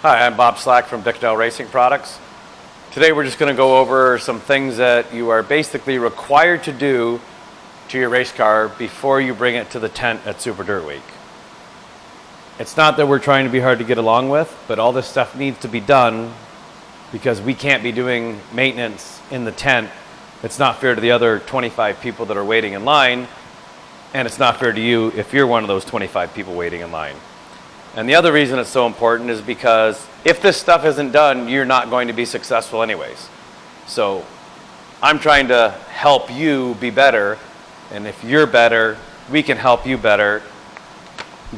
Hi, I'm Bob Slack from Bicknell Racing Products. Today we're just going to go over some things that you are basically required to do to your race car before you bring it to the tent at Super Dirt Week. It's not that we're trying to be hard to get along with, but all this stuff needs to be done because we can't be doing maintenance in the tent. It's not fair to the other 25 people that are waiting in line, and it's not fair to you if you're one of those 25 people waiting in line. And the other reason it's so important is because if this stuff isn't done, you're not going to be successful anyways. So I'm trying to help you be better, and if you're better, we can help you better.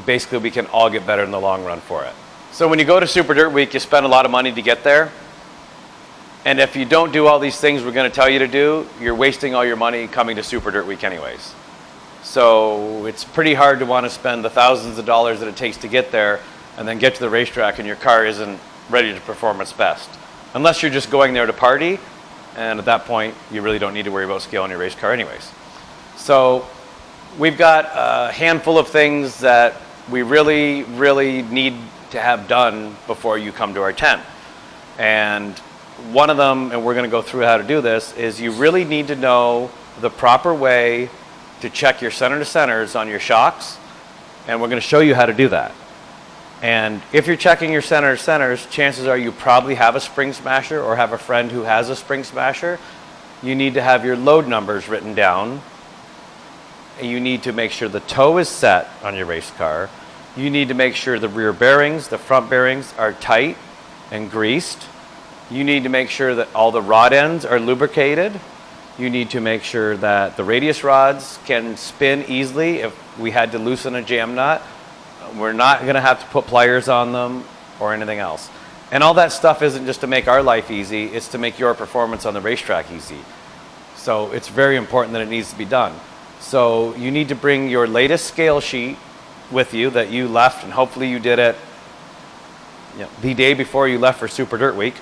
Basically, we can all get better in the long run for it. So when you go to Super Dirt Week, you spend a lot of money to get there. And if you don't do all these things we're going to tell you to do, you're wasting all your money coming to Super Dirt Week anyways. So it's pretty hard to want to spend the thousands of dollars that it takes to get there and then get to the racetrack and your car isn't ready to perform its best. Unless you're just going there to party, and at that point, you really don't need to worry about scaling your race car anyways. So we've got a handful of things that we really, really need to have done before you come to our tent. And one of them, and we're going to go through how to do this, is you really need to know the proper way to check your center to centers on your shocks, and we're going to show you how to do that. And if you're checking your center to centers, chances are you probably have a spring smasher or have a friend who has a spring smasher. You need to have your load numbers written down. You need to make sure the toe is set on your race car. You need to make sure the rear bearings, the front bearings are tight and greased. You need to make sure that all the rod ends are lubricated. You need to make sure that the radius rods can spin easily. If we had to loosen a jam nut, we're not going to have to put pliers on them or anything else. And all that stuff isn't just to make our life easy, it's to make your performance on the racetrack easy. So it's very important that it needs to be done. So you need to bring your latest scale sheet with you that you left, and hopefully you did it the day before you left for Super Dirt Week.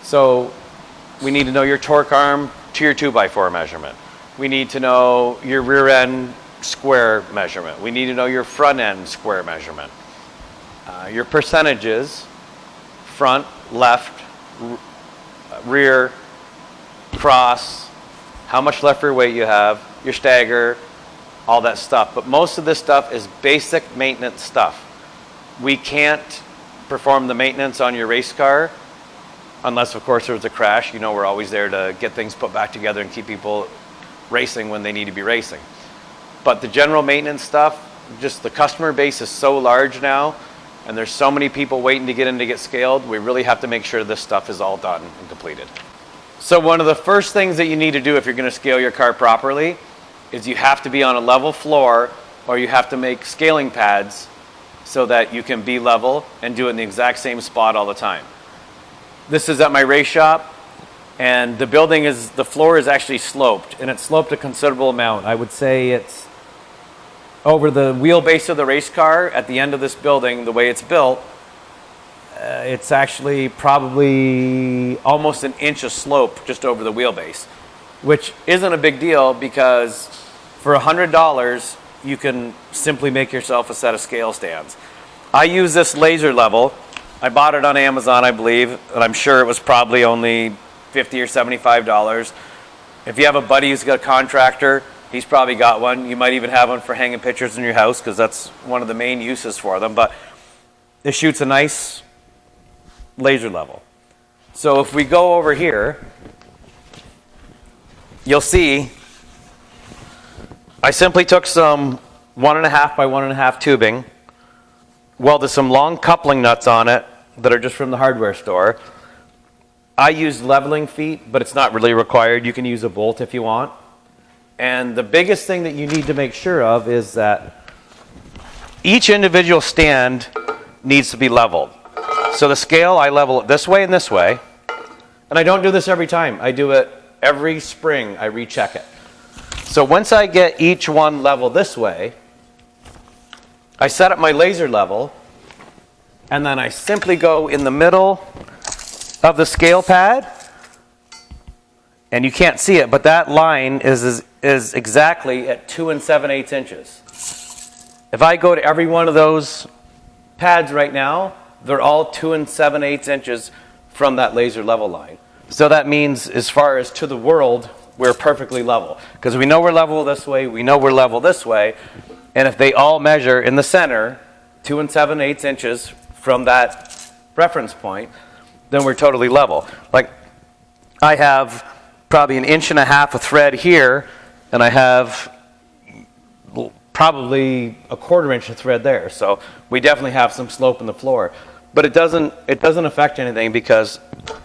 So we need to know your torque arm to your 2x4 measurement. We need to know your rear end square measurement. We need to know your front end square measurement. Your percentages, front, left, rear, cross, how much left rear weight you have, your stagger, all that stuff. But most of this stuff is basic maintenance stuff. We can't perform the maintenance on your race car unless, of course, there was a crash. You know, we're always there to get things put back together and keep people racing when they need to be racing. But the general maintenance stuff, just the customer base is so large now, and there's so many people waiting to get in to get scaled, we really have to make sure this stuff is all done and completed. So one of the first things that you need to do if you're going to scale your car properly is you have to be on a level floor, or you have to make scaling pads so that you can be level and do it in the exact same spot all the time. This is at my race shop, and the floor is actually sloped, and it's sloped a considerable amount. I would say it's over the wheelbase of the race car at the end of this building, the way it's built, it's actually probably almost an inch of slope just over the wheelbase, which isn't a big deal because for $100, you can simply make yourself a set of scale stands. I use this laser level. I bought it on Amazon, I believe, and I'm sure it was probably only $50 or $75. If you have a buddy who's got a contractor, he's probably got one. You might even have one for hanging pictures in your house because that's one of the main uses for them. But it shoots a nice laser level. So if we go over here, you'll see I simply took some 1.5 by 1.5 tubing, welded some long coupling nuts on it that are just from the hardware store. I use leveling feet, but it's not really required. You can use a bolt if you want. And the biggest thing that you need to make sure of is that each individual stand needs to be leveled. So the scale, I level it this way and this way. And I don't do this every time. I do it every spring. I recheck it. So once I get each one leveled this way, I set up my laser level, and then I simply go in the middle of the scale pad, and you can't see it, but that line is exactly at 2 7/8 inches. If I go to every one of those pads right now, they're all 2 7/8 inches from that laser level line. So that means as far as to the world, we're perfectly level. Because we know we're level this way, we know we're level this way, and if they all measure in the center 2 7/8 inches from that reference point, then we're totally level. Like, I have probably 1.5 inches of thread here, and I have probably 1/4 inch of thread there. So we definitely have some slope in the floor. But it doesn't affect anything because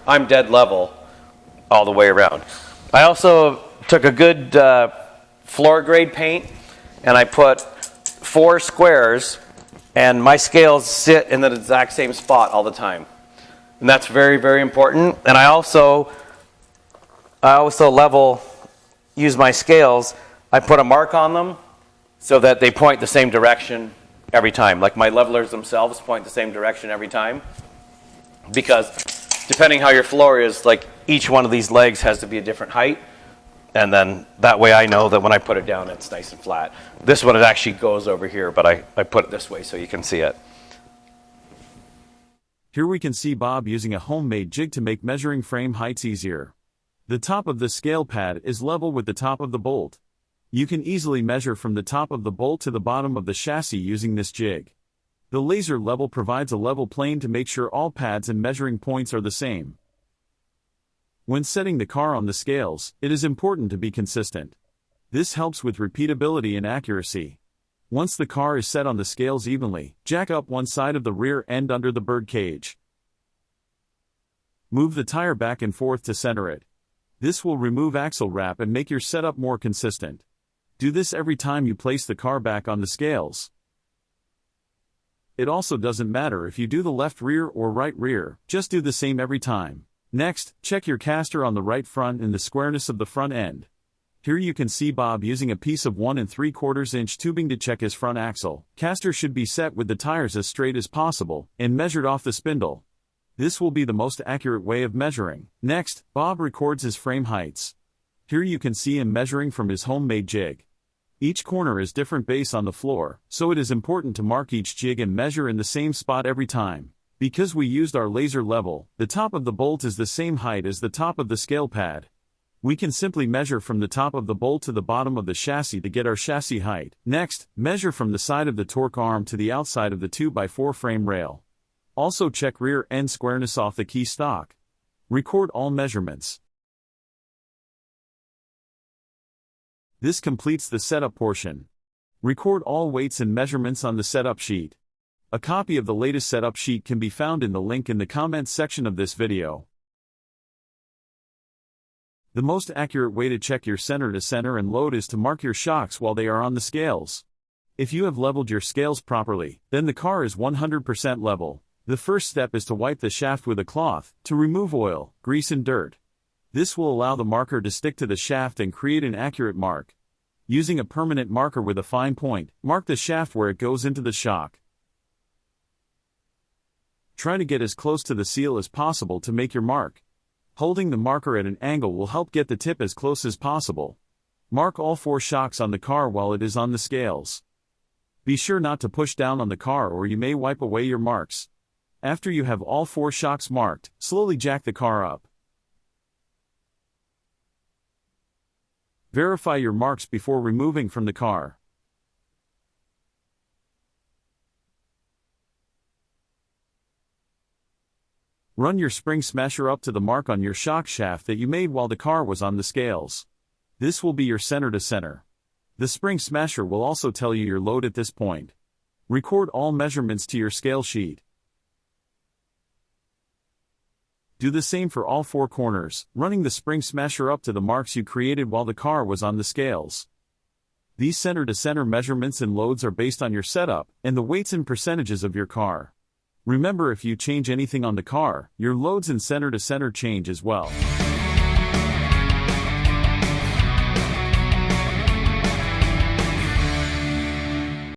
I'm dead level all the way around. I also took a good floor grade paint, and I put 4 squares, and my scales sit in the exact same spot all the time. And that's very, very important. And I also use my scales. I put a mark on them so that they point the same direction every time. Like my levelers themselves point the same direction every time. Because depending how your floor is, like each one of these legs has to be a different height. And then that way I know that when I put it down, it's nice and flat. This one, it actually goes over here, but I put it this way so you can see it. Here we can see Bob using a homemade jig to make measuring frame heights easier. The top of the scale pad is level with the top of the bolt. You can easily measure from the top of the bolt to the bottom of the chassis using this jig. The laser level provides a level plane to make sure all pads and measuring points are the same. When setting the car on the scales, it is important to be consistent. This helps with repeatability and accuracy. Once the car is set on the scales evenly, jack up one side of the rear end under the bird cage. Move the tire back and forth to center it. This will remove axle wrap and make your setup more consistent. Do this every time you place the car back on the scales. It also doesn't matter if you do the left rear or right rear, just do the same every time. Next, check your caster on the right front and the squareness of the front end. Here you can see Bob using a piece of 1 3/4 inch tubing to check his front axle. Caster should be set with the tires as straight as possible, and measured off the spindle. This will be the most accurate way of measuring. Next, Bob records his frame heights. Here you can see him measuring from his homemade jig. Each corner is different base on the floor, so it is important to mark each jig and measure in the same spot every time. Because we used our laser level, the top of the bolt is the same height as the top of the scale pad. We can simply measure from the top of the bolt to the bottom of the chassis to get our chassis height. Next, measure from the side of the torque arm to the outside of the 2x4 frame rail. Also check rear end squareness off the key stock. Record all measurements. This completes the setup portion. Record all weights and measurements on the setup sheet. A copy of the latest setup sheet can be found in the link in the comments section of this video. The most accurate way to check your center to center and load is to mark your shocks while they are on the scales. If you have leveled your scales properly, then the car is 100% level. The first step is to wipe the shaft with a cloth to remove oil, grease and dirt. This will allow the marker to stick to the shaft and create an accurate mark. Using a permanent marker with a fine point, mark the shaft where it goes into the shock. Try to get as close to the seal as possible to make your mark. Holding the marker at an angle will help get the tip as close as possible. Mark all 4 shocks on the car while it is on the scales. Be sure not to push down on the car or you may wipe away your marks. After you have all 4 shocks marked, slowly jack the car up. Verify your marks before removing from the car. Run your spring smasher up to the mark on your shock shaft that you made while the car was on the scales. This will be your center to center. The spring smasher will also tell you your load at this point. Record all measurements to your scale sheet. Do the same for all 4 corners, running the spring smasher up to the marks you created while the car was on the scales. These center to center measurements and loads are based on your setup and the weights and percentages of your car. Remember, if you change anything on the car, your loads and center to center change as well.